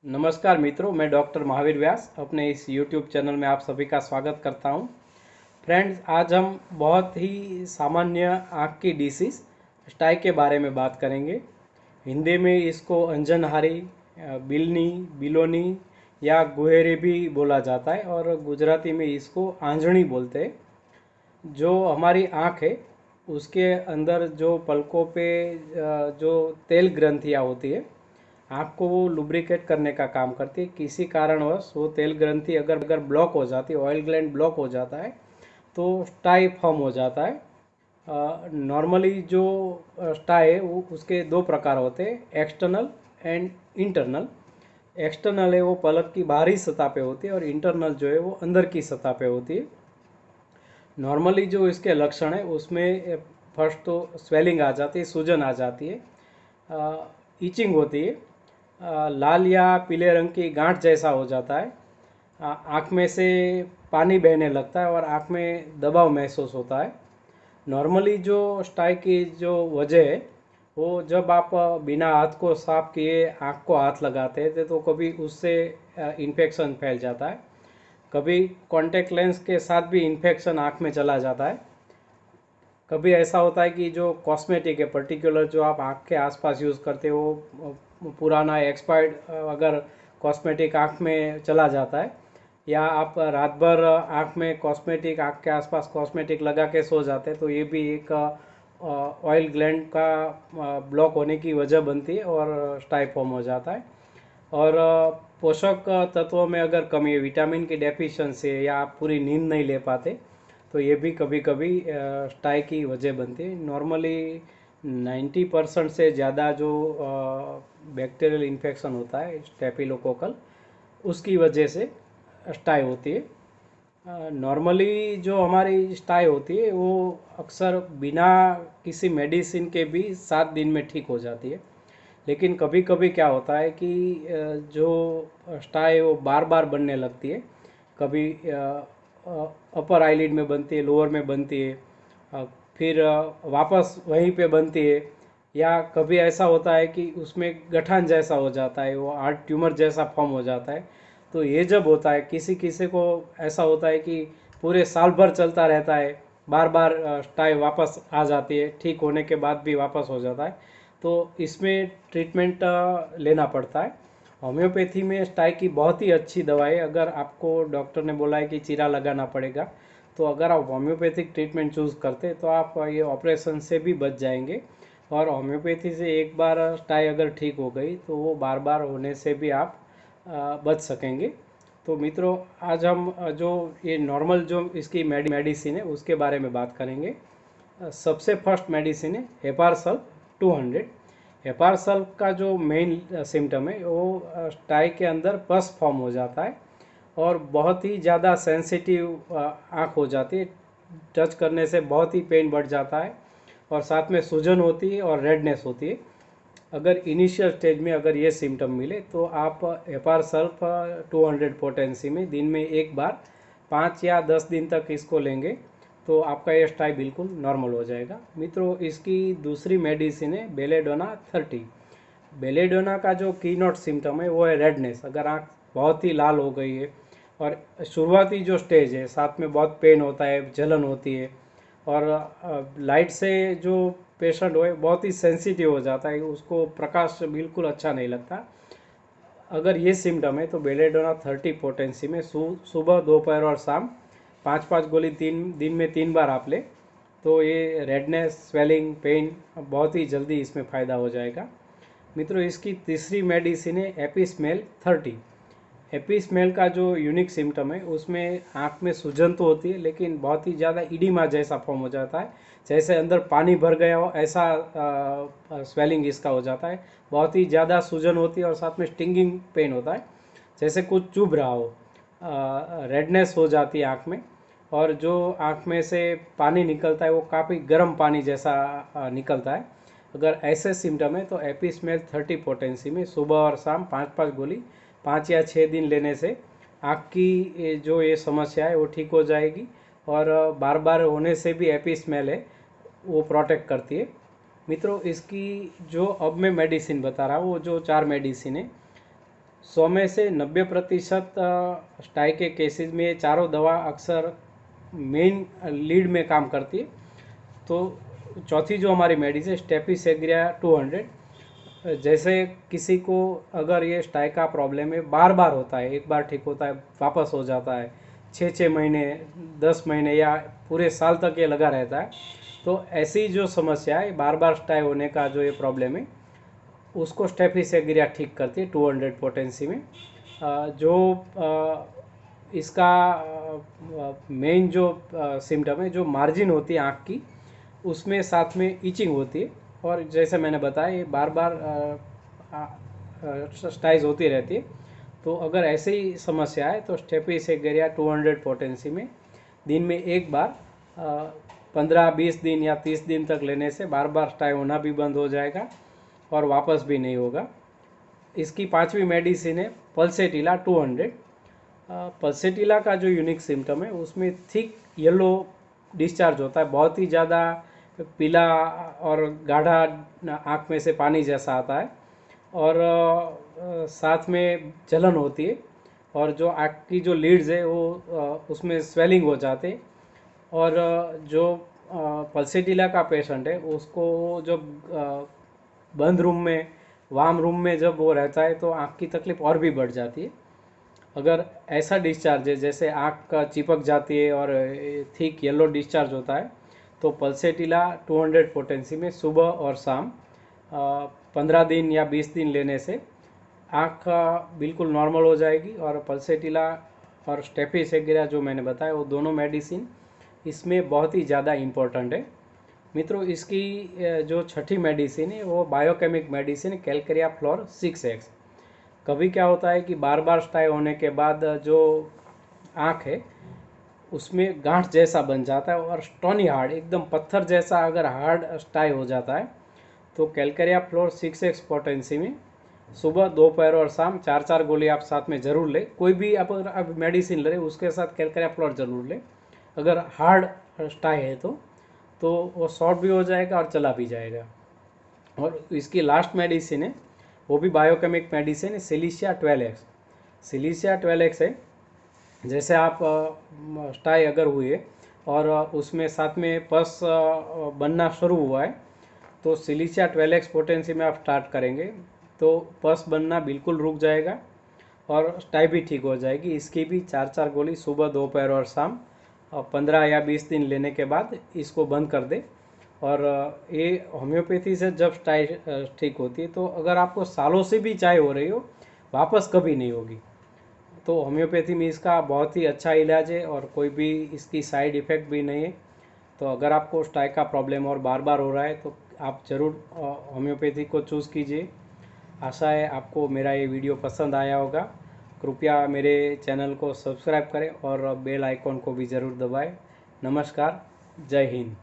नमस्कार मित्रों, मैं डॉक्टर महावीर व्यास अपने इस YouTube चैनल में आप सभी का स्वागत करता हूं। फ्रेंड्स, आज हम बहुत ही सामान्य आँख की डिसीज़ स्टाई के बारे में बात करेंगे। हिंदी में इसको अंजनहारी, बिलनी, बिलोनी या गुहेरी भी बोला जाता है और गुजराती में इसको आंजणी बोलते हैं। जो हमारी आँख है उसके अंदर जो पलकों पे जो तेल ग्रंथियाँ होती है, आँख को वो लुब्रिकेट करने का काम करती है। किसी कारणवश वो तेल ग्रंथि अगर अगर ब्लॉक हो जाती है, ऑयल ग्लैंड ब्लॉक हो जाता है, तो स्टाई फॉर्म हो जाता है। नॉर्मली जो स्टाई है वो उसके दो प्रकार होते हैं, एक्सटर्नल एंड इंटरनल। एक्सटर्नल है वो पलक की बाहरी सतह पे होती है और इंटरनल जो है वो अंदर की सतह पे होती है। नॉर्मली जो इसके लक्षण है उसमें फर्स्ट तो स्वेलिंग आ जाती है, सूजन आ जाती है, ईचिंग होती है, लाल या पीले रंग की गांठ जैसा हो जाता है, आँख में से पानी बहने लगता है और आँख में दबाव महसूस होता है। नॉर्मली जो स्टाई की जो वजह है वो जब आप बिना हाथ को साफ किए आँख को हाथ लगाते हैं तो कभी उससे इन्फेक्शन फैल जाता है, कभी कॉन्टैक्ट लेंस के साथ भी इन्फेक्शन आँख में चला जाता है। कभी ऐसा होता है कि जो कॉस्मेटिक है पर्टिकुलर जो आप आँख के आसपास यूज़ करते हो पुराना एक्सपायर्ड अगर कॉस्मेटिक आँख में चला जाता है, या आप रात भर आँख में कॉस्मेटिक आँख के आसपास कॉस्मेटिक लगा के सो जाते हैं, तो ये भी एक ऑयल ग्लैंड का ब्लॉक होने की वजह बनती है और स्टाई फॉर्म हो जाता है। और पोषक तत्वों में अगर कमी है, विटामिन की डेफिशिएंसी है, या आप पूरी नींद नहीं ले पाते, तो ये भी कभी कभी स्टाई की वजह बनती है। नॉर्मली 90% से ज़्यादा जो बैक्टीरियल इन्फेक्शन होता है स्टेफिलोकोकल, उसकी वजह से स्टाई होती है। नॉर्मली जो हमारी स्टाई होती है वो अक्सर बिना किसी मेडिसिन के भी 7 दिन में ठीक हो जाती है। लेकिन कभी कभी क्या होता है कि जो स्टाई वो बार बार बनने लगती है। कभी अपर आईलिड में बनती है, लोअर में बनती है, फिर वापस वहीं पे बनती है, या कभी ऐसा होता है कि उसमें गठान जैसा हो जाता है, वो हार्ट ट्यूमर जैसा फॉर्म हो जाता है। तो ये जब होता है, किसी किसी को ऐसा होता है कि पूरे साल भर चलता रहता है, बार बार स्टाई वापस आ जाती है, ठीक होने के बाद भी वापस हो जाता है, तो इसमें ट्रीटमेंट लेना पड़ता है। होम्योपैथी में स्टाई की बहुत ही अच्छी दवाई है। अगर आपको डॉक्टर ने बोला है कि चीरा लगाना पड़ेगा, तो अगर आप होम्योपैथिक ट्रीटमेंट चूज़ करते तो आप ये ऑपरेशन से भी बच जाएंगे। और होम्योपैथी से एक बार स्टाई अगर ठीक हो गई तो वो बार बार होने से भी आप बच सकेंगे। तो मित्रों, आज हम जो ये नॉर्मल जो इसकी मेडिसिन है उसके बारे में बात करेंगे। सबसे फर्स्ट मेडिसिन है हेपारसल 200। हेपारसल का जो मेन सिम्टम है वो स्टाई के अंदर पस फॉर्म हो जाता है और बहुत ही ज़्यादा सेंसिटिव आँख हो जाती है। टच करने से बहुत ही पेन बढ़ जाता है और साथ में सूजन होती है और रेडनेस होती है। अगर इनिशियल स्टेज में अगर ये सिम्टम मिले तो आप हेपार सल्फ 200 पोटेंसी में दिन में एक बार 5 या 10 दिन तक इसको लेंगे तो आपका ये स्टाई बिल्कुल नॉर्मल हो जाएगा। मित्रों, इसकी दूसरी मेडिसिन है बेलेडोना 30। बेलेडोना का जो की नोट सिम्टम है वो है रेडनेस। अगर आँख बहुत ही लाल हो गई है और शुरुआती जो स्टेज है, साथ में बहुत पेन होता है, जलन होती है, और लाइट से जो पेशेंट हो बहुत ही सेंसिटिव हो जाता है, उसको प्रकाश बिल्कुल अच्छा नहीं लगता, अगर ये सिम्टम है तो बेलेडोना 30 पोटेंसी में सुबह, दोपहर और शाम 5-5 गोली 3 दिन में 3 बार आप ले, तो ये रेडनेस, स्वेलिंग, पेन बहुत ही जल्दी इसमें फ़ायदा हो जाएगा। मित्रों, इसकी तीसरी मेडिसिन है एपिस्मेल 30। एपिस्मेल का जो यूनिक सिम्टम है उसमें आँख में सूजन तो होती है लेकिन बहुत ही ज़्यादा इडिमा जैसा फॉर्म हो जाता है, जैसे अंदर पानी भर गया हो ऐसा स्वेलिंग इसका हो जाता है। बहुत ही ज़्यादा सूजन होती है और साथ में स्टिंगिंग पेन होता है, जैसे कुछ चुभ रहा हो। रेडनेस हो जाती है आँख में, और जो आँख में से पानी निकलता है वो काफ़ी गर्म पानी जैसा निकलता है। अगर ऐसे सिम्टम है तो एपिस्मेल 30 पोटेंसी में सुबह और शाम 5-5 गोली 5 या 6 दिन लेने से आँख की जो ये समस्या है वो ठीक हो जाएगी, और बार बार होने से भी एपिस्मेल है वो प्रोटेक्ट करती है। मित्रों, इसकी जो अब मैं मेडिसिन बता रहा हूँ वो जो 4 मेडिसिन है, 100 में से 90% स्टाई के केसेस में ये चारों दवा अक्सर मेन लीड में काम करती है। तो चौथी जो हमारी मेडिसिन स्टेपिसेग्रिया 200, जैसे किसी को अगर ये स्टाई का प्रॉब्लम है, बार बार होता है, एक बार ठीक होता है वापस हो जाता है, 6-6 महीने 10 महीने या पूरे साल तक ये लगा रहता है, तो ऐसी जो समस्या है बार बार स्टाई होने का जो ये प्रॉब्लम है, उसको स्टेपिसेग्रिया ठीक करती है 200 पोटेंसी में। जो इसका मेन जो सिम्टम है, जो मार्जिन होती है आँख की, उसमें साथ में इचिंग होती है, और जैसे मैंने बताया ये बार बार स्टाइज होती रहती है। तो अगर ऐसे ही समस्या है तो स्टेपिसेग्रिया 200 पोटेंसी में दिन में एक बार 15-20 दिन या 30 दिन तक लेने से बार बार स्टाई होना भी बंद हो जाएगा और वापस भी नहीं होगा। इसकी पांचवी मेडिसिन है पल्सेटिला 200। पल्सेटिला का जो यूनिक सिम्टम है, उसमें थिक येलो डिस्चार्ज होता है, बहुत ही ज़्यादा पीला और गाढ़ा आँख में से पानी जैसा आता है, और साथ में जलन होती है, और जो आँख की जो लीड्स है वो उसमें स्वेलिंग हो जाते हैं। और जो पल्सेटिला का पेशेंट है उसको जब बंद रूम में, वार्म रूम में जब वो रहता है तो आँख की तकलीफ और भी बढ़ जाती है। अगर ऐसा डिस्चार्ज है जैसे आँख का चिपक जाती है और थिक येलो डिस्चार्ज होता है, तो पल्सेटिला 200 पोटेंसी में सुबह और शाम 15 दिन या 20 दिन लेने से आँख बिल्कुल नॉर्मल हो जाएगी। और पल्सेटिला और स्टेपिसेग्रिया जो मैंने बताया, वो दोनों मेडिसिन इसमें बहुत ही ज़्यादा इम्पोर्टेंट है। मित्रों, इसकी जो छठी मेडिसिन है वो बायोकेमिक मेडिसिन है कैलकेरिया फ्लोर 6X। कभी क्या होता है कि बार बार स्टाई होने के बाद जो आँख है उसमें गांठ जैसा बन जाता है, और स्टोनी हार्ड, एकदम पत्थर जैसा अगर हार्ड स्टाई हो जाता है, तो कैलकेरिया फ्लोर 6X पोटेंसी में सुबह, दोपहर और शाम 4-4 गोली आप साथ में ज़रूर लें। कोई भी आप अगर आप मेडिसिन ले रहे उसके साथ कैलकेरिया फ्लोर ज़रूर लें। अगर हार्ड स्टाई है तो वो शॉर्ट भी हो जाएगा और चला भी जाएगा। और इसकी लास्ट मेडिसिन है, वो भी बायोकेमिक मेडिसिन है, सिलिशिया 12X। सिलिशिया 12X है, जैसे आप स्टाई अगर हुए और उसमें साथ में पस बनना शुरू हुआ है, तो सिलिशिया 12X पोटेंसी में आप स्टार्ट करेंगे तो पस बनना बिल्कुल रुक जाएगा और स्टाई भी ठीक हो जाएगी। इसकी भी 4-4 गोली सुबह, दोपहर और शाम 15 या 20 दिन लेने के बाद इसको बंद कर दे। और ये होम्योपैथी से जब स्टाई ठीक होती है, तो अगर आपको सालों से भी चाय हो रही हो, वापस कभी नहीं होगी। तो होम्योपैथी में इसका बहुत ही अच्छा इलाज है और कोई भी इसकी साइड इफ़ेक्ट भी नहीं है। तो अगर आपको स्टाई का प्रॉब्लम और बार बार हो रहा है तो आप ज़रूर होम्योपैथी को चूज़ कीजिए। आशा है आपको मेरा ये वीडियो पसंद आया होगा। कृपया मेरे चैनल को सब्सक्राइब करें और बेल आइकॉन को भी ज़रूर दबाएं। नमस्कार, जय हिंद।